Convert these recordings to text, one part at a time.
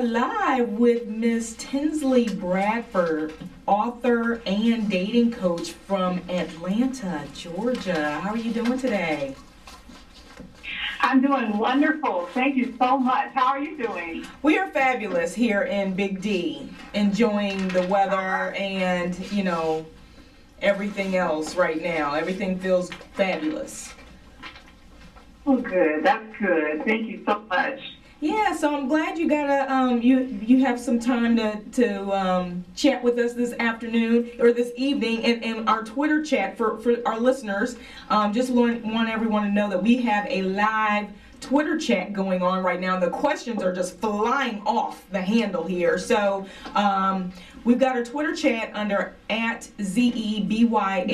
Live with Miss Tinzley Bradford, author and dating coach from Atlanta, Georgia. How are you doing today? I'm doing wonderful. Thank you so much. How are you doing? We are fabulous here in Big D, enjoying the weather and, everything else right now. Everything feels fabulous. Oh, good. That's good. Thank you so much. Yeah, so I'm glad you got you have some time to chat with us this afternoon or this evening in our Twitter chat for our listeners. Just want everyone to know that we have a live Twitter chat going on right now. The questions are just flying off the handle here. So we've got our Twitter chat under @ZEBYALI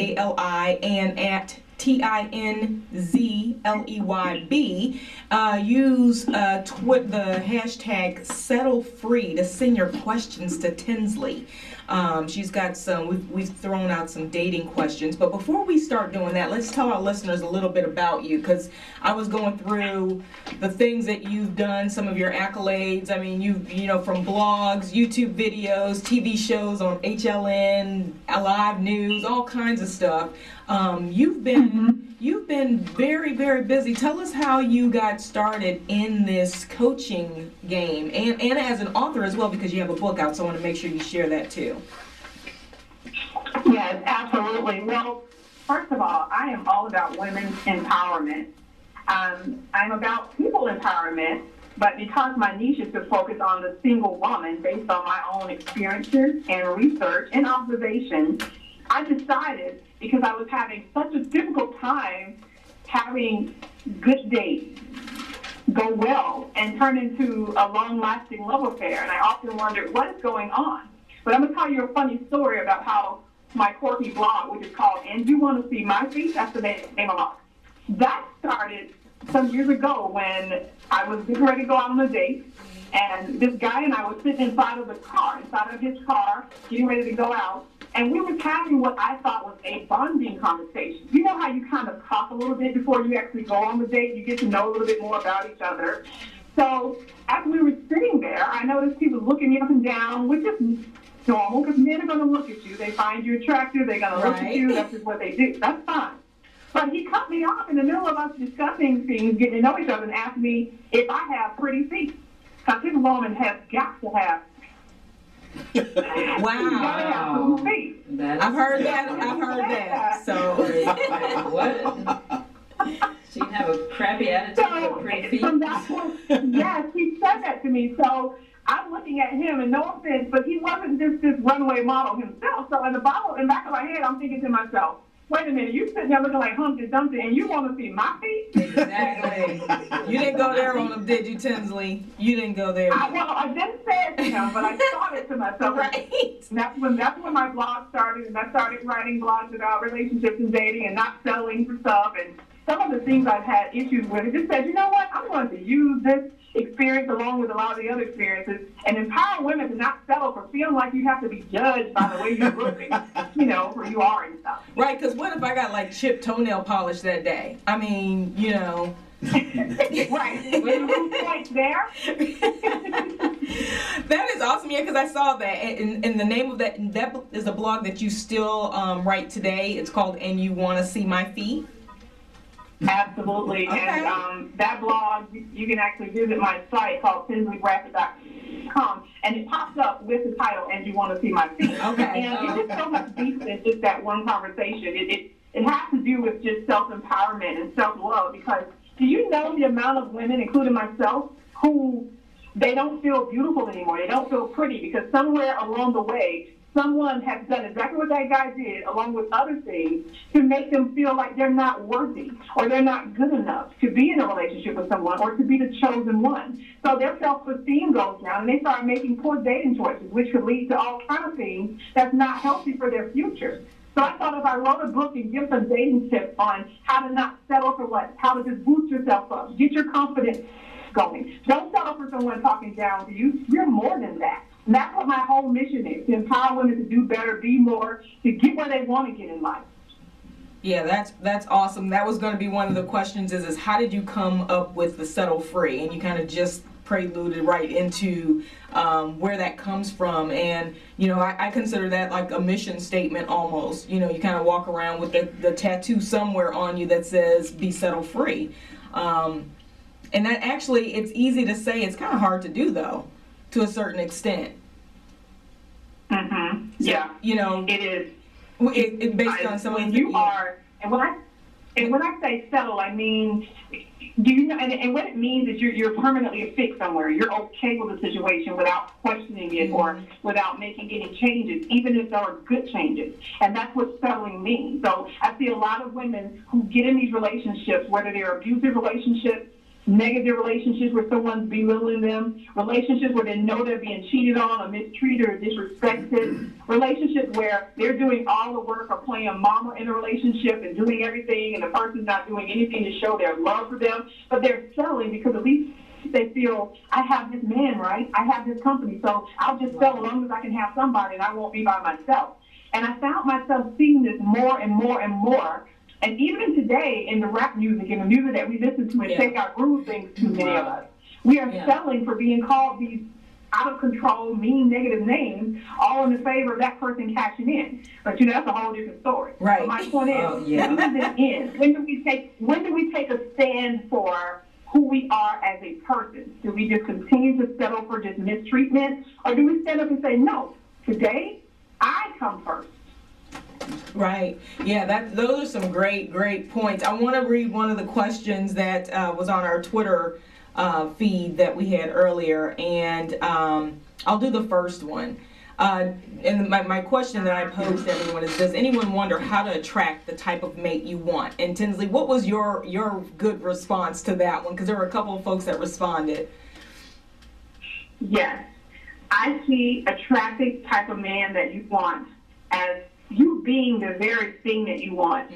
and @TINZLEYB. Use the hashtag #SettleFree to send your questions to Tinzley. She's got we've thrown out some dating questions, but before we start doing that, let's tell our listeners a little bit about you, because I was going through the things that you've done, some of your accolades. I mean, from blogs, YouTube videos, TV shows on HLN, live news, all kinds of stuff. You've been very, very busy. Tell us how you got started in this coaching game, and as an author as well, because you have a book out, so I want to make sure you share that too. Yes, absolutely. Well, first of all, I am all about women's empowerment. I'm about people empowerment, but because my niche is to focus on the single woman based on my own experiences and research and observation, I decided, because I was having such a difficult time having good dates go well and turn into a long-lasting love affair, and I often wondered what is going on. But I'm going to tell you a funny story about how my quirky blog, which is called "And You Want to See My Feet?" That's the name of it. That started some years ago when I was getting ready to go out on a date, and this guy and I were sitting inside of his car, getting ready to go out, and we were having what I thought was a bonding conversation. You know how you kind of talk a little bit before you actually go on the date? You get to know a little bit more about each other. So as we were sitting there, I noticed he was looking me up and down, which is normal, because men are going to look at you. They find you attractive. They're going to look at you. That's just what they do. That's fine. But he cut me off in the middle of us discussing things, getting to know each other, and asked me if I have pretty feet. Because this woman has got to have. Wow. I've heard that. So what? So you have a crappy attitude with pretty feet? From that point, yes, he said that to me. So I'm looking at him, and no offense, but he wasn't just this runway model himself. So in the back of my head, I'm thinking to myself, wait a minute, you sitting there looking like Humpty Dumpty, and you want to see my feet? Exactly. You didn't go there on them, did you, Tinzley? You didn't go there. I didn't say it to him, but I thought it to myself. Right. And that's when my blog started, and I started writing blogs about relationships and dating and not settling for stuff. And some of the things I've had issues with, I just said, you know what, I'm going to use this experience along with a lot of the other experiences and empower women to not settle for feeling like you have to be judged by the way you're looking, who you are and stuff. Right, because what if I got like chipped toenail polish that day? I mean, Right. With points there. That is awesome, yeah, because I saw that. And the name of that is a blog that you still write today. It's called "And You Want to See My Feet?" Absolutely. Okay. And that blog, you can actually visit my site called TinzleyBradford.com, and it pops up with the title, "And You Want to See My Feet?" Okay. And it's just so much deeper than just that one conversation. It has to do with just self-empowerment and self-love, because do you know the amount of women, including myself, who they don't feel beautiful anymore? They don't feel pretty because somewhere along the way, someone has done exactly what that guy did, along with other things, to make them feel like they're not worthy or they're not good enough to be in a relationship with someone or to be the chosen one. So their self-esteem goes down, and they start making poor dating choices, which could lead to all kinds of things that's not healthy for their future. So I thought if I wrote a book and give some dating tips on how to not settle for less, how to just boost yourself up, get your confidence going. Don't settle for someone talking down to you. You're more than that. And that's what my whole mission is, to empower women to do better, be more, to get where they want to get in life. Yeah, that's awesome. That was going to be one of the questions is how did you come up with the Settle Free? And you kind of just preluded right into where that comes from. And, I consider that like a mission statement almost. You kind of walk around with the tattoo somewhere on you that says, be settle free. And that actually, it's easy to say, it's kind of hard to do though, to a certain extent. Mm-hmm. Yeah. It is. It based on some of you are, and when I say settle, I mean, do you know? And what it means is you're permanently affixed somewhere. You're okay with the situation without questioning it or without making any changes, even if there are good changes. And that's what settling means. So I see a lot of women who get in these relationships, whether they're abusive relationships, negative relationships where someone's belittling them, relationships where they know they're being cheated on or mistreated or disrespected, relationships where they're doing all the work or playing mama in a relationship and doing everything and the person's not doing anything to show their love for them, but they're settling because at least they feel, I have this man, right? I have this company, so I'll just settle as long as I can have somebody and I won't be by myself. And I found myself seeing this more and more and more. And even today, in the rap music and the music that we listen to and take our groove things to, many of us, we are settling for being called these out of control, mean, negative names, all in the favor of that person cashing in. But that's a whole different story. Right. But my point is, when does it end? When do we take a stand for who we are as a person? Do we just continue to settle for just mistreatment, or do we stand up and say, no, today I come first? Right. Yeah, those are some great points. I want to read one of the questions that was on our Twitter feed that we had earlier, and I'll do the first one. And my question that I posed to everyone is, does anyone wonder how to attract the type of mate you want? And Tinzley, what was your good response to that one? Because there were a couple of folks that responded. Yes. I see attractive type of man that you want as you being the very thing that you want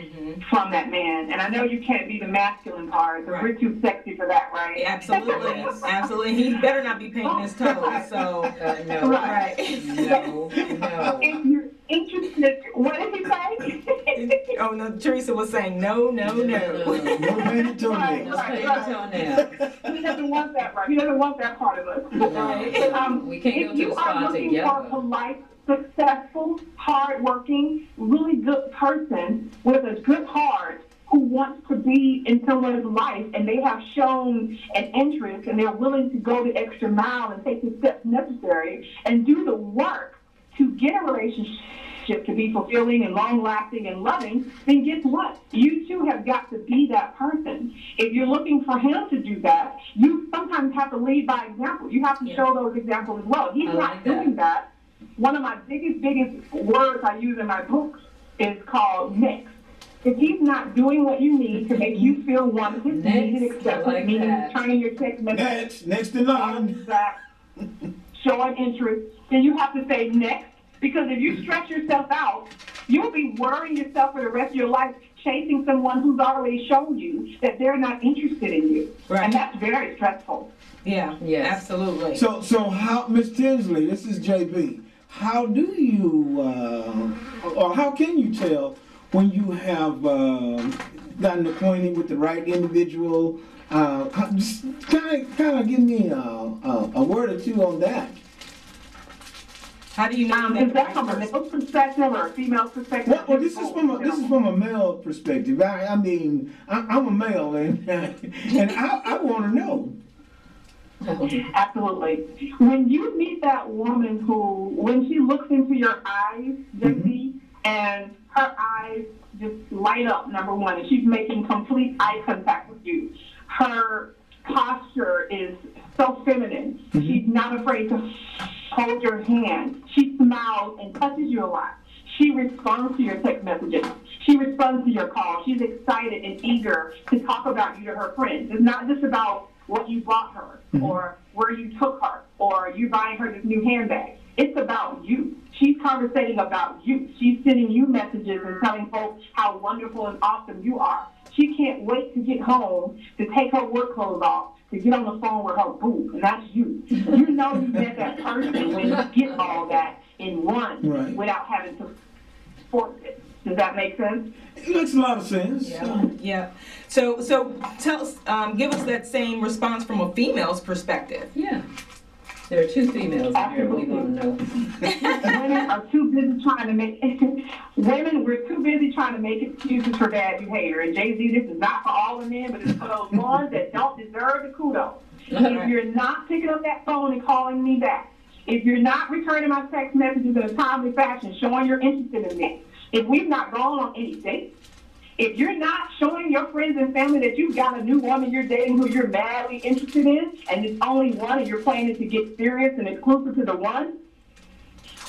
from that man. And I know you can't be the masculine part, because we're too sexy for that, right? Absolutely. Absolutely. He better not be painting his toes, so. No. Right. No. If you're interested, what did he say? Oh, no, Theresa was saying no. No painted toenails. Right. He doesn't want that, right? He doesn't want that part of us. Right. We can't go to the spa together. If you are looking for a polite, successful, hard-working, really good person with a good heart who wants to be in someone's life, and they have shown an interest and they're willing to go the extra mile and take the steps necessary and do the work to get a relationship to be fulfilling and long-lasting and loving, then guess what? You too have got to be that person. If you're looking for him to do that, you sometimes have to lead by example. You have to show those examples as well. He's not doing that. One of my biggest words I use in my books is called next. If he's not doing what you need to make you feel wanted, needed, accepted, meaning turning your text message next in line, showing interest, then you have to say next. Because if you stretch yourself out, you'll be worrying yourself for the rest of your life chasing someone who's already shown you that they're not interested in you. Right. And that's very stressful. Yeah, absolutely. So how, Miss Tinzley, this is JB, how do you, or how can you tell when you have gotten acquainted with the right individual? Just kind of give me a word or two on that. How do you know is that from a male perspective or a female perspective? Well, this is from a male perspective. I mean, I'm a male, and I want to know. Absolutely. When you meet that woman who, when she looks into your eyes, JB, and her eyes just light up, number one, and she's making complete eye contact with you. Her posture is so feminine. She's not afraid to hold your hand. She smiles and touches you a lot. She responds to your text messages. She responds to your calls. She's excited and eager to talk about you to her friends. It's not just about what you bought her or where you took her or you buying her this new handbag. It's about you. She's conversating about you. She's sending you messages and telling folks how wonderful and awesome you are. She can't wait to get home to take her work clothes off, to get on the phone with her boo, and that's you. You know you met that person when you get all that in one without having to force it. Does that make sense? It makes a lot of sense. Yeah. So tell us, give us that same response from a female's perspective. Yeah. There are two females in here we want to know. Women are too busy trying to make we're too busy trying to make excuses for bad behavior. And Jay-Z, this is not for all the men, but it's for those ones that don't deserve the kudos. If you're not picking up that phone and calling me back, if you're not returning my text messages in a timely fashion, showing you're interested in me, if we've not gone on any dates, if you're not showing your friends and family that you've got a new woman you're dating who you're madly interested in, and it's only one, and your plan is to get serious and exclusive to the one,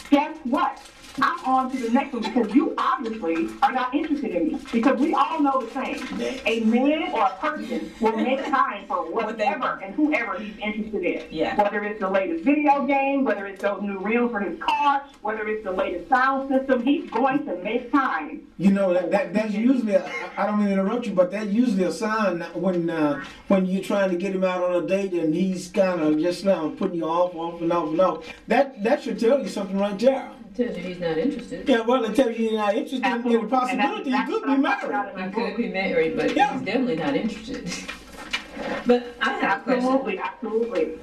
guess what? I'm on to the next one because you obviously are not interested in me. Because we all know the same. A man or a person will make time for whatever and whoever he's interested in. Yeah. Whether it's the latest video game, whether it's those new rims for his car, whether it's the latest sound system, he's going to make time. You know, that's usually, I don't mean to interrupt you, but that's usually a sign when you're trying to get him out on a date and he's kind of just putting you off and off. That should tell you something right there. Tells you he's not interested. Yeah, well, it tells you you're not interested in the possibility you could be married. He could be married, but Yeah. he's definitely not interested. But I have a question. Absolutely.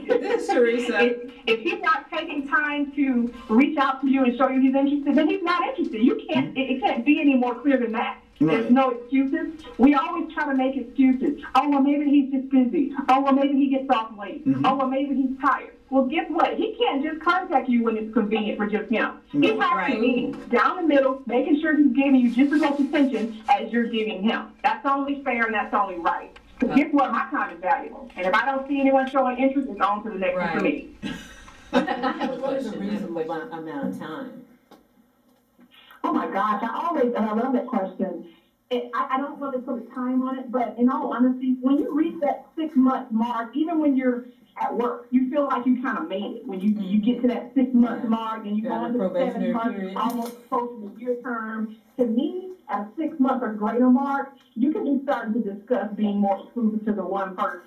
This is Theresa. If he's not taking time to reach out to you and show you he's interested, then he's not interested. You can't. It can't be any more clear than that. Right. There's no excuses. We always try to make excuses. Oh, well, maybe he's just busy. Oh, well, maybe he gets off late. Mm-hmm. Oh, well, maybe he's tired. Well, guess what? He can't just contact you when it's convenient for just him. He has to be down the middle, making sure he's giving you just as much attention as you're giving him. That's only fair and that's only right. Because guess what? My time is valuable. And if I don't see anyone showing interest, it's on to the next one for me. I have a What is a question. reasonable amount of time? Oh my gosh, I love that question. I don't really put a time on it, but in all honesty, when you reach that 6-month mark, even when you're at work, you feel like you kind of made it. When you get to that 6-month mark and you go into the 7 months, almost approaching the year term, to me, at a 6-month or greater mark, you can be starting to discuss being more exclusive to the one person.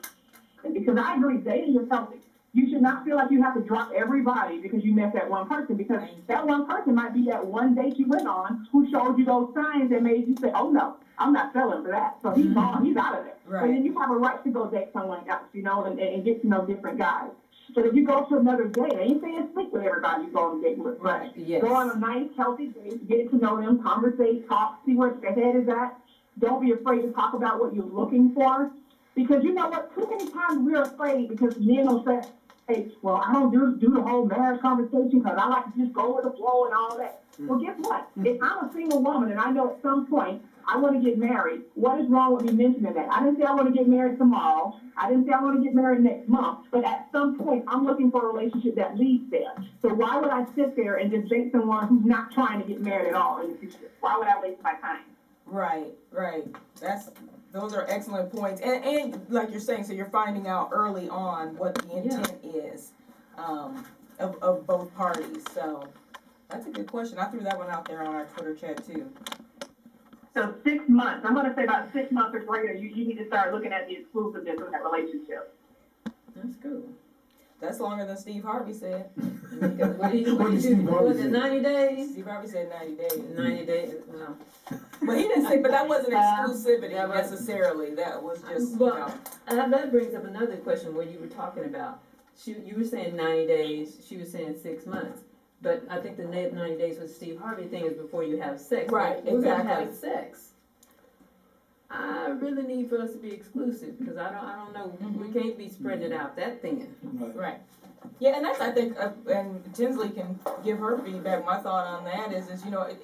Because I agree, dating is healthy. You should not feel like you have to drop everybody because you met that one person, because that one person might be that one date you went on who showed you those signs that made you say, oh no, I'm not selling for that. So he's gone, he's out of there. Right. And then you have a right to go date someone else, and get to know different guys. But if you go to another date, I ain't saying sleep with everybody you go on a date with. Right, yes. Go on a nice, healthy date, get to know them, conversate, talk, see where their head is at. Don't be afraid to talk about what you're looking for. Because you know what? Too many times we're afraid because men will say, hey, well, I don't do the whole marriage conversation because I like to just go with the flow and all that. Well, guess what? If I'm a single woman and I know at some point I want to get married, what is wrong with me mentioning that? I didn't say I want to get married tomorrow. I didn't say I want to get married next month. But at some point, I'm looking for a relationship that leads there. So why would I sit there and just date someone who's not trying to get married at all in the future? Why would I waste my time? Right. Those are excellent points. And like you're saying, so you're finding out early on what the intent is of both parties. So that's a good question. I threw that one out there on our Twitter chat too. So 6 months. I'm going to say about 6 months or greater, you need to start looking at the exclusiveness of that relationship. That's cool. That's longer than Steve Harvey said. What did he What did do? Steve Harvey Was it say? 90 days? Steve Harvey said 90 days. 90 days, no. But he didn't say, but that wasn't exclusivity that was- necessarily. That was just, Well, that brings up another question where you were talking about. You were saying 90 days, she was saying 6 months. But I think the 90 days with Steve Harvey thing is before you have sex. Right, We're exactly. gonna have sex. I really need for us to be exclusive because I don't know. We can't be spreading it out that thin. Right. Yeah, and that's, I think, and Tinzley can give her feedback. My thought on that is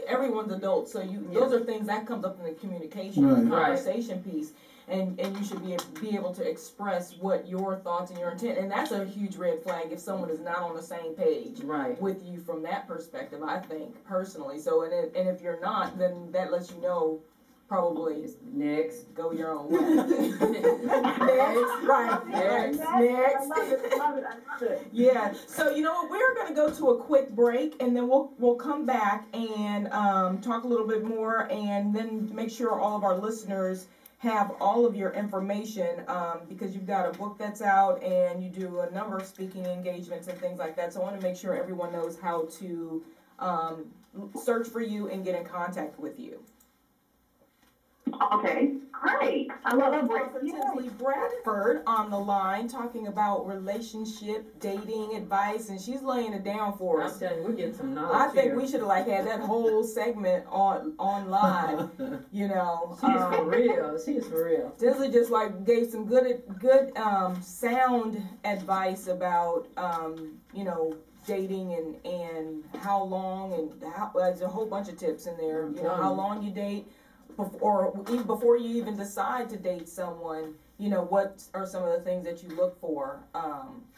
everyone's adult, so those are things that comes up in the communication, Right. conversation piece, and you should be able to express what your thoughts and your intent, and that's a huge red flag if someone is not on the same page Right. with you from that perspective. I think personally. So, and if you're not, then that lets you know. Probably Next. go your own way. Next, right, next. I love it. Yeah. So you know what? We're going to go to a quick break, and then we'll come back and talk a little bit more, and then make sure all of our listeners have all of your information because you've got a book that's out, and you do a number of speaking engagements and things like that. So I want to make sure everyone knows how to search for you and get in contact with you. Okay, great. I love that. Dr. Tinzley Bradford on the line talking about relationship, dating advice, and she's laying it down for I'm us. telling you, we're getting some knowledge I think here. we should have had that whole segment on live, you know. She is for real. She is for real. Tinzley just gave some good sound advice about dating and how long, and there's a whole bunch of tips in there. You know, how long you date, before you even decide to date someone. You know, what are some of the things that you look for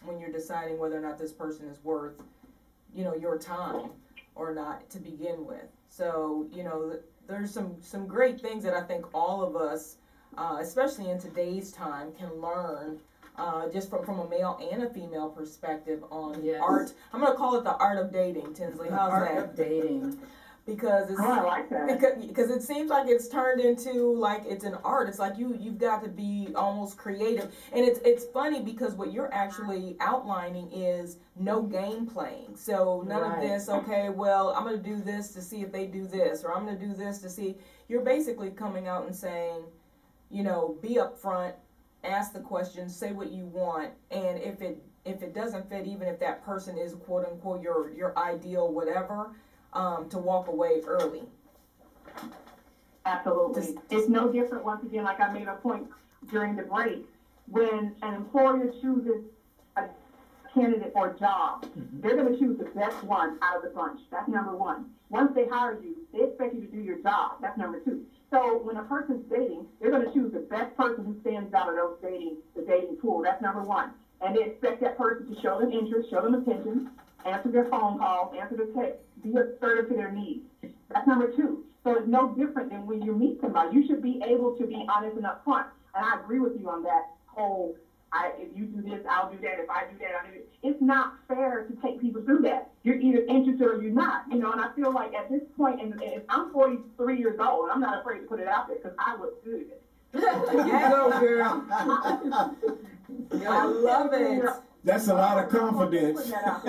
when you're deciding whether or not this person is worth, your time or not to begin with. So, there's some great things that I think all of us, especially in today's time, can learn just from a male and a female perspective on art. I'm going to call it the art of dating, Tinzley. How's that? Art of dating. Because I like that. Because it seems like it's turned into it's an art. It's like you've got to be almost creative, and it's funny because what you're actually outlining is no game playing. So none of this. Okay, well, I'm going to do this to see if they do this, or I'm going to do this to see. You're basically coming out and saying, be upfront, ask the questions, say what you want, and if it doesn't fit, even if that person is quote unquote your ideal whatever. To walk away early. Absolutely. It's no different, once again, like I made a point during the break, when an employer chooses a candidate for a job, they're going to choose the best one out of the bunch. That's number one. Once they hire you, they expect you to do your job. That's number two. So when a person's dating, they're going to choose the best person who stands out of the dating pool. That's number one. And they expect that person to show them interest, show them attention, answer their phone calls, answer their texts, be assertive to their needs. That's number two. So it's no different than when you meet somebody. You should be able to be honest and upfront. And I agree with you on that whole, if you do this, I'll do that. If I do that, I'll do it. It's not fair to take people through that. You're either interested or you're not. And I feel like at this point, and I'm 43 years old, and I'm not afraid to put it out there because I look good. You go, girl. I love it. That's a lot of confidence. I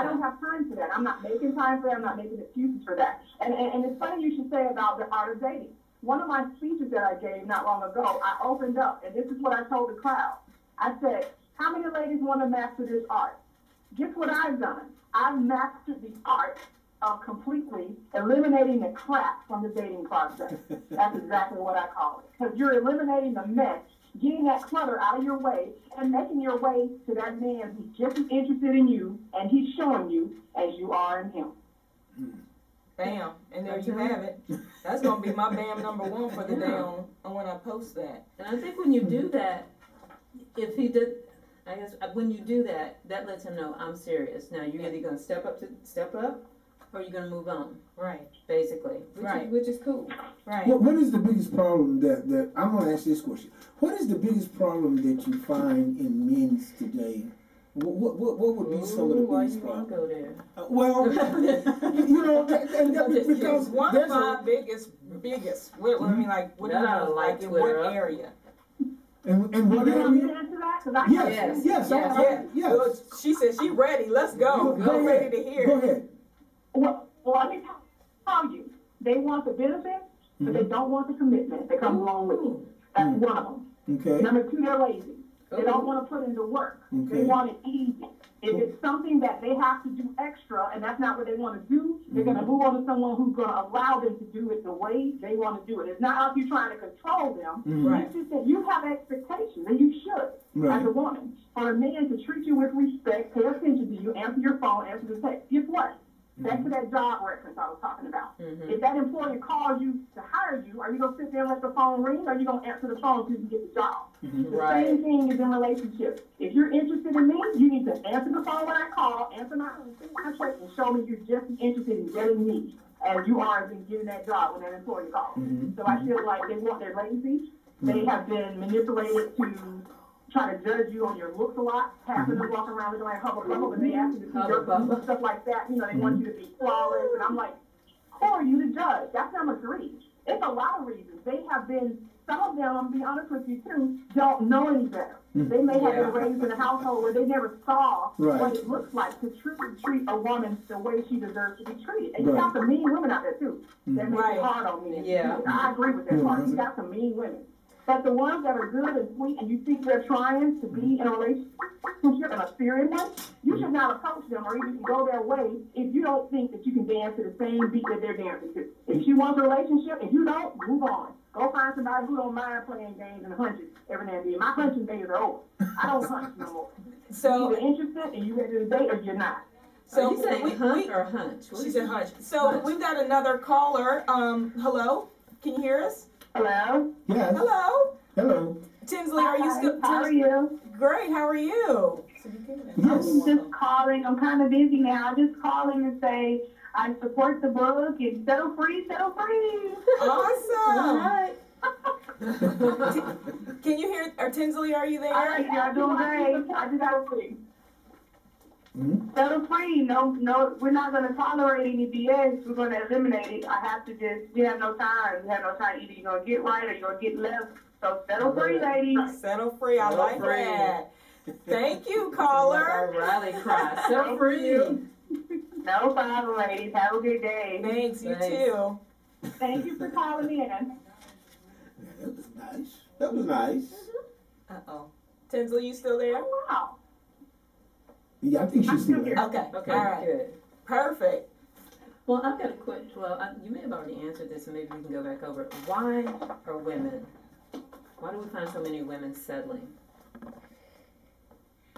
don't have time for that. I'm not making time for that. I'm not making excuses for that. And it's funny you should say about the art of dating. One of my speeches that I gave not long ago, I opened up, and this is what I told the crowd. I said, how many ladies want to master this art? Guess what I've done? I've mastered the art of completely eliminating the crap from the dating process. That's exactly what I call it. Because you're eliminating the mess, getting that clutter out of your way, and making your way to that man who's just as interested in you, and he's showing you as you are in him. Bam. And there you have it. That's going to be my bam number one for the day on when I post that. And I think when you do that, if he did, I guess when you do that, that lets him know I'm serious. Now you're either going to step up, or you're going to move on. Right. Basically. Which is cool. Right. What is the biggest problem that I'm going to ask this question? What is the biggest problem that you find in men today? What would be some of the biggest problems? Go there? Well, because one of my biggest. What do you mean? What do you mean? Like in what area? And what You want me to area? answer that? Yes. Well, she said she's ready. Let's go. Go I'm ready to hear. Go ahead. Well, let me tell you. They want the benefits, but they don't want the commitment that comes along with it. That's one of them. Okay. Number two, they're lazy. They don't want to put in the work. Okay. They want it easy. If it's something that they have to do extra and that's not what they want to do, they're going to move on to someone who's going to allow them to do it the way they want to do it. It's not like you're trying to control them. Right. It's just that you have expectations, and you should, as a woman. For a man to treat you with respect, pay attention to you, answer your phone, answer the text. Guess what? Back to that job reference I was talking about. If that employer calls you to hire you, are you going to sit there and let the phone ring, or are you going to answer the phone until you get the job? The same thing is in relationships. If you're interested in me, you need to answer the phone when I call, answer my contract, and show me you're just as interested in getting me as you are in getting that job when that employer calls. So I feel like they're lazy. They have been manipulated to try to judge you on your looks a lot, having them walk around looking like hubba bubba, but they ask you to see your boobs, stuff like that. They want you to be flawless, and I'm like, who are you to judge? That's number three. It's a lot of reasons. They have been some of them, I'm gonna be honest with you too, don't know any better. They may have been raised in a household where they never saw what it looks like to truly treat a woman the way she deserves to be treated. And you got some mean women out there too that make it hard on me. Yeah. I agree with that part. You got some mean women. But the ones that are good and sweet and you think they're trying to be in a relationship, in a serious one, you should not approach them or even go their way if you don't think that you can dance to the same beat that they're dancing to. If she wants a relationship, if you don't, move on. Go find somebody who don't mind playing games and hunches every now and then. My hunching days are over. I don't hunt no more. So you're either interested and you're ready to date or you're not. So you saying hunt or hunch? She said hunch. So we've got another caller. Hello? Can you hear us? Hello? Yes. Hello? Hello. Tinzley, are you still? How are you? Great, how are you? Yes. I'm just calling. I'm kind of busy now. I'm just calling to say I support the book and settle free, settle free. Awesome. Right. Can you hear, or Tinzley, are you there? All right, y'all doing great. I just got free. Settle free. No, we're not going to tolerate any BS. We're going to eliminate it. We have no time. We have no time. Either you're going to get right or you're going to get left. So settle free, ladies. Settle free. I like that. Thank you, Like caller. our rally cry. So free. No problem, ladies. Have a good day. Thanks, you Thanks. too. Thank you for calling in. That was nice. That was nice. Uh-oh. Tinzley, you still there? Wow. Yeah, I think she's still there. Okay. Okay, All right. good. Perfect. Well, I've got a question. Well, you may have already answered this, and maybe we can go back over it. Why are women? Why do we find so many women settling?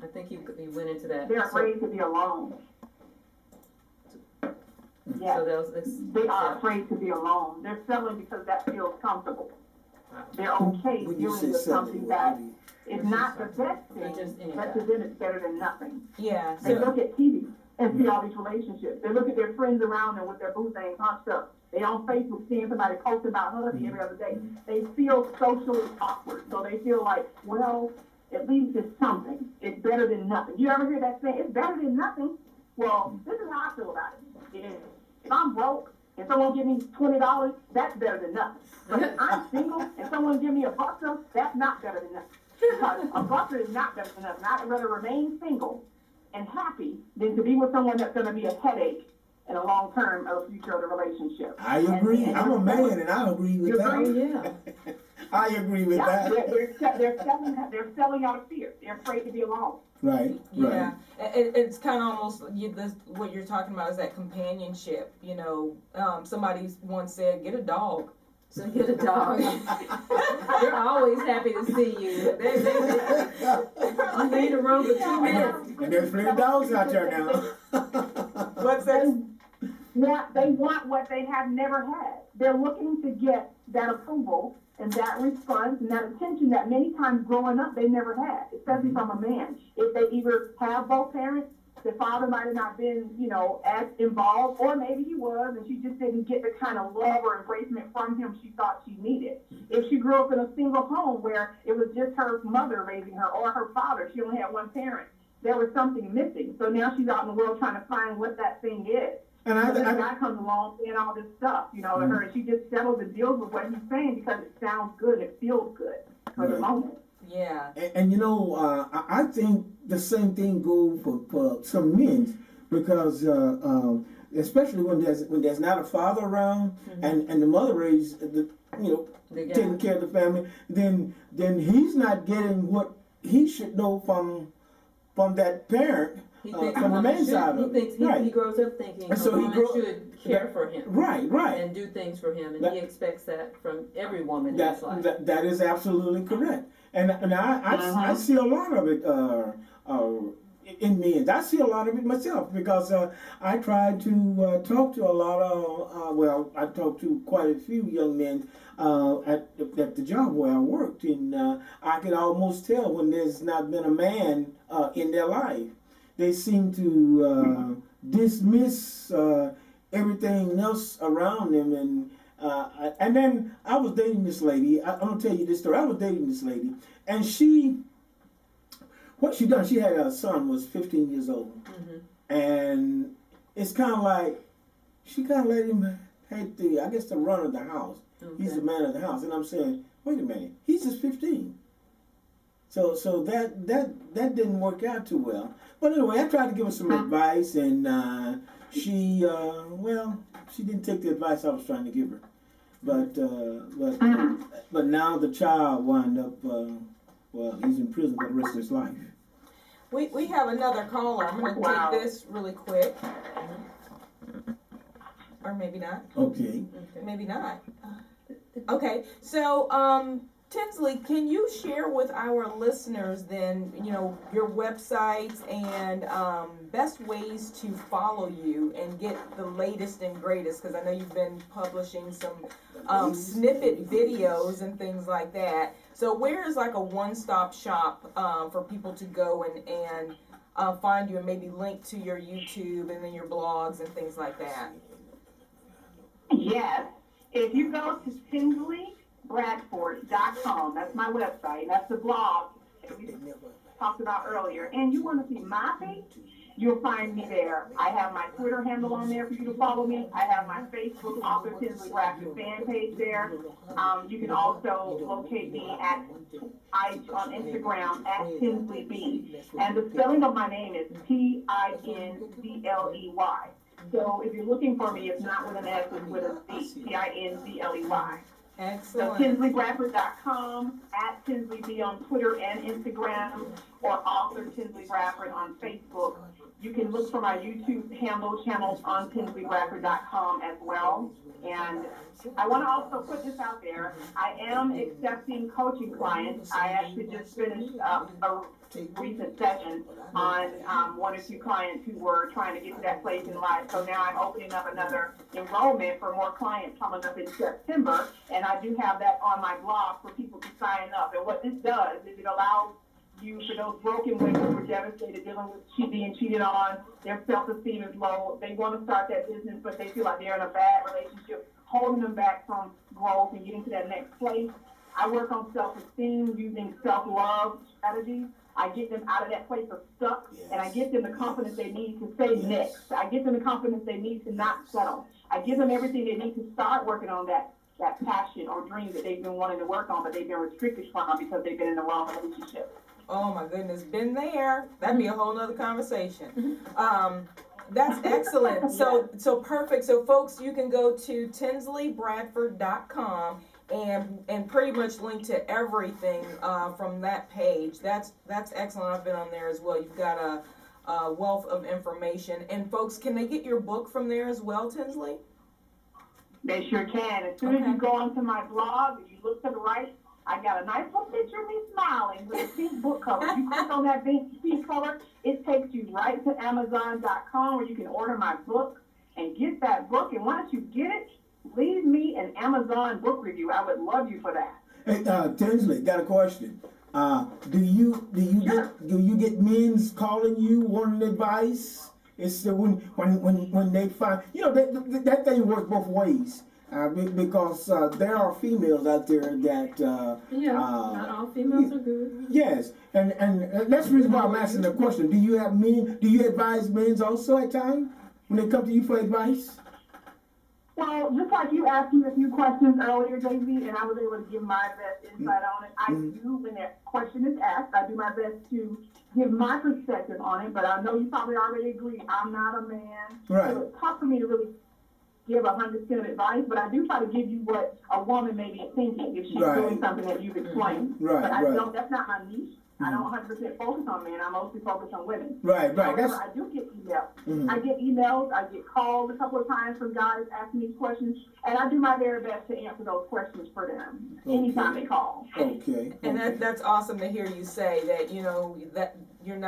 I think you went into that. They're afraid to be alone. Yeah. So They are afraid to be alone. They're settling because that feels comfortable. They're okay When you dealing say with something, something that is not the best Or just thing, any but to them it's better than nothing. Yeah. They So, look at TV and see all these relationships. They look at their friends around them with their boo things hunched up. They on Facebook seeing somebody post about hubby every other day. They feel socially awkward. So they feel like, well, at least it's something. It's better than nothing. You ever hear that saying? It's better than nothing. Well, this is how I feel about it. If I'm broke and someone give me $20, that's better than nothing. But if I'm single and someone give me a buster, that's not better than nothing. Because a buster is not better than nothing. I'd rather remain single and happy than to be with someone that's going to be a headache in a long term of future of the relationship. I agree. And I'm a man, and I agree with You that. agree? yeah. I agree with Yeah, that. they're selling out of fear. They're afraid to be alone. Right. yeah. Right. It's kind of almost, what you're talking about is that companionship. You know, somebody once said, get a dog. So get a dog. They're always happy to see you. You need to run for 2 minutes. And there's plenty of dogs out there now. What's that? They want what they have never had. They're looking to get that approval and that response and that attention that many times growing up they never had, especially from a man. If they either have both parents, the father might have not been, as involved, or maybe he was, and she just didn't get the kind of love or embracement from him she thought she needed. If she grew up in a single home where it was just her mother raising her or her father, she only had one parent, there was something missing. So now she's out in the world trying to find what that thing is. And So this guy comes along saying all this stuff, to her, and she just settles and deals with what he's saying because it sounds good and it feels good for the moment. Yeah. And I think the same thing goes for some men, because especially when there's not a father around, and the mother raised taking care of the family, then he's not getting what he should know from that parent. He thinks from the man's side of it. He grows up thinking And so a woman should care for him. Right. And do things for him. And he expects that from every woman in his life. That is absolutely correct. And I see a lot of it in men. I see a lot of it myself, because I tried to talk to a lot of, I talked to quite a few young men at the job where I worked. And I could almost tell when there's not been a man in their life. They seem to dismiss everything else around them, and then I was dating this lady. I'm gonna tell you this story. I was dating this lady, and what she done? She had a son was 15 years old, and it's kind of like she kind of let him have the run of the house. Okay. He's the man of the house, and I'm saying, wait a minute, he's just 15. So that didn't work out too well. But anyway, I tried to give her some advice, and she didn't take the advice I was trying to give her. But now the child wound up, he's in prison for the rest of his life. We have another caller. I'm going to take this really quick. Or maybe not. Okay. Maybe not. Okay, so Tinzley, can you share with our listeners then, your websites and best ways to follow you and get the latest and greatest? Because I know you've been publishing some snippet videos and things like that. So where is like a one-stop shop for people to go and find you and maybe link to your YouTube and then your blogs and things like that? Yes. If you go to TinzleyBradford.com, that's my website, that's the blog that we talked about earlier, and you want to see my page, you'll find me there. I have my Twitter handle on there for you to follow me. I have my Facebook, author Tinzley Bradford fan page there. You can also locate me on Instagram at Tinzley B. And the spelling of my name is Tinzley. So if you're looking for me, it's not with an S, it's with a C, Tinzley. Excellent. So TinzleyBradford.com, at Tinzley B on Twitter and Instagram, or author Tinzley Bradford on Facebook. You can look for my YouTube channels on TinzleyBradford.com as well. And I want to also put this out there. I am accepting coaching clients. I actually just finished a recent session on one or two clients who were trying to get to that place in life. So now I'm opening up another enrollment for more clients coming up in September. And I do have that on my blog for people to sign up. And what this does is it allows you, for those broken women who are devastated, dealing with being cheated on, their self-esteem is low, they want to start that business, but they feel like they're in a bad relationship, holding them back from growth and getting to that next place. I work on self-esteem using self-love strategies. I get them out of that place of stuck, and I give them the confidence they need to say next. I give them the confidence they need to not settle. I give them everything they need to start working on that passion or dream that they've been wanting to work on, but they've been restricted from because they've been in the wrong relationship. Oh my goodness, been there. That'd be a whole nother conversation. That's excellent. So perfect. So folks, you can go to TinzleyBradford.com and pretty much link to everything from that page. That's excellent. I've been on there as well. You've got a wealth of information. And folks, can they get your book from there as well, Tinzley? They sure can. As soon as you go onto my blog, if you look to the right, I got a nice little picture of me smiling with a pink book cover. You click on that pink cover, it takes you right to Amazon.com where you can order my book and get that book. And once you get it, leave me an Amazon book review. I would love you for that. Hey, Tinzley, got a question. Do you get men's calling you wanting advice? It's when they find that thing works both ways. Because there are females out there that not all females are good. Yes, and that's the reason why I'm asking the question. Do you advise men also at times when they come to you for advice? Well, just like you asked me a few questions earlier, JV, and I was able to give my best insight on it. I do, when that question is asked, I do my best to give my perspective on it, but I know you probably already agree, I'm not a man. Right. So it's tough for me to really give 100% of advice, but I do try to give you what a woman may be thinking if she's doing something that you've explained. Right, but that's not my niche. I don't 100% focus on men. I mostly focus on women. Right. However, I do get emails. I get emails. I get calls a couple of times from guys asking me questions, and I do my very best to answer those questions for them anytime they call. Okay. And that's awesome to hear you say that. That you're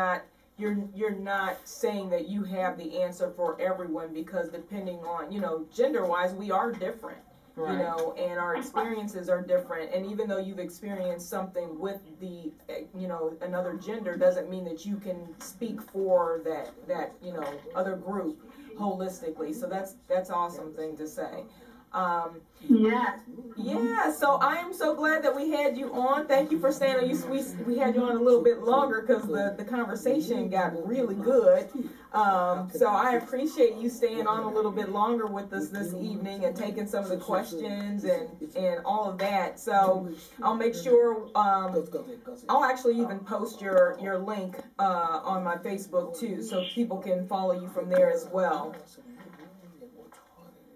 not saying that you have the answer for everyone, because depending on gender-wise, we are different. Right. And our experiences are different. And even though you've experienced something with the, another gender, doesn't mean that you can speak for that other group holistically. So that's awesome thing to say. Yes. Yeah, so I am so glad that we had you on. Thank you for staying on. We had you on a little bit longer because the conversation got really good. So I appreciate you staying on a little bit longer with us this evening and taking some of the questions and all of that. So I'll make sure, I'll actually even post your link on my Facebook too, so people can follow you from there as well.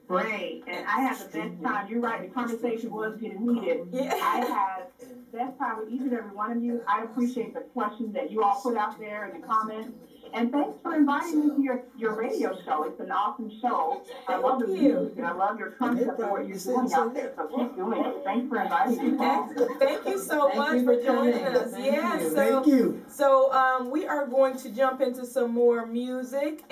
Great. And I had the best time. You're right, the conversation was getting heated. Yeah. I had the best time with each and every one of you. I appreciate the questions that you all put out there and the comments. And thanks for inviting me to your radio show. It's an awesome show. I love the music and I love your concept and what you're doing out there. So keep doing it. Thanks for inviting me. Excellent. Thank you so much for joining us. Thank you. So we are going to jump into some more music.